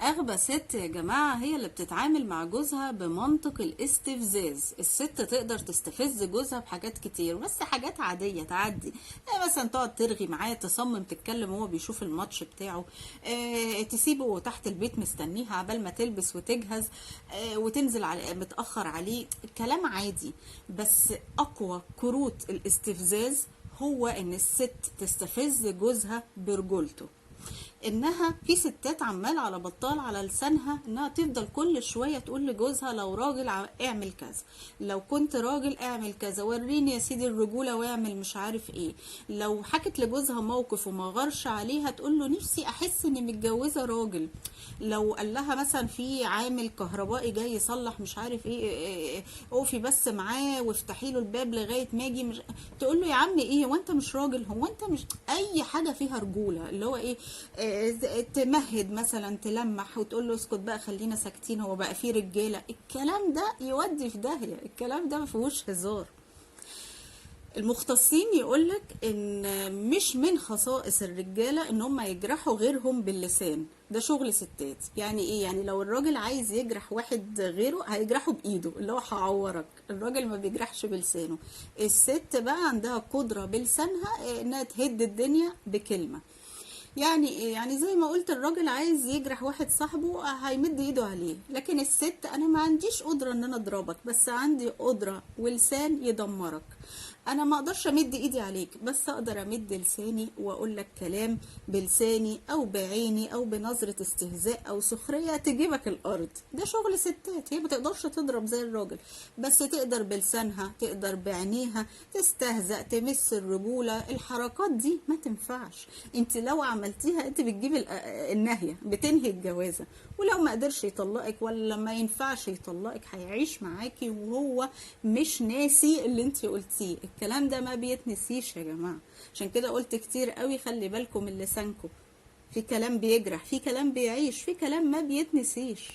اغبى ست يا جماعة هي اللي بتتعامل مع جوزها بمنطق الاستفزاز. الست تقدر تستفز جوزها بحاجات كتير، بس حاجات عادية تعدي. مثلا تقعد ترغي معاه، تصمم تتكلم وهو بيشوف الماتش بتاعه، تسيبه تحت البيت مستنيها عبال ما تلبس وتجهز، وتنزل على متأخر عليه. الكلام عادي، بس اقوى كروت الاستفزاز هو ان الست تستفز جوزها برجولته. انها في ستات عمال على بطال على لسانها انها تفضل كل شويه تقول لجوزها لو راجل اعمل كذا، لو كنت راجل اعمل كذا، وريني يا سيدي الرجوله واعمل مش عارف ايه. لو حكت لجوزها موقف وما غارش عليها تقول له نفسي احس اني متجوزه راجل. لو قال لها مثلا في عامل كهربائي جاي يصلح مش عارف ايه، اقفي بس معاه وافتحي له الباب لغايه ما يجي، مش تقول له يا عم ايه، هو انت مش راجل؟ هو انت مش اي حاجه فيها رجوله، اللي هو ايه، تمهد مثلا، تلمح وتقول له اسكت بقى خلينا ساكتين، هو بقى فيه رجاله. الكلام ده يودي في داهيه، الكلام ده ما فيهوش هزار. المختصين يقولك ان مش من خصائص الرجاله ان هم يجرحوا غيرهم باللسان، ده شغل ستات. يعني ايه؟ يعني لو الراجل عايز يجرح واحد غيره هيجرحه بايده، اللي هو هعورك. الراجل ما بيجرحش بلسانه. الست بقى عندها قدره بلسانها انها تهد الدنيا بكلمه. يعني ايه؟ يعني زي ما قلت، الراجل عايز يجرح واحد صاحبه هيمد ايده عليه، لكن الست انا ما عنديش قدرة ان انا اضربك، بس عندي قدرة ولسان يدمرك. انا ما اقدرش امد ايدي عليك، بس اقدر امد لساني واقول لك كلام بلساني او بعيني او بنظرة استهزاء او سخرية تجيبك الارض. ده شغل ستات. هي ما تقدرش تضرب زي الراجل، بس تقدر بلسانها، تقدر بعينيها تستهزأ، تمس الرجولة. الحركات دي ما تنفعش. انت لو عملتيها انت بتجيب النهية، بتنهي الجوازة. ولو ما قدرش يطلقك ولا ما ينفعش يطلقك هيعيش معاكي وهو مش ناسي اللي انت قلتيه. الكلام ده ما بيتنسيش يا جماعة. عشان كده قلت كتير قوي خلي بالكم من لسانكم. في كلام بيجرح، في كلام بيعيش، في كلام ما بيتنسيش.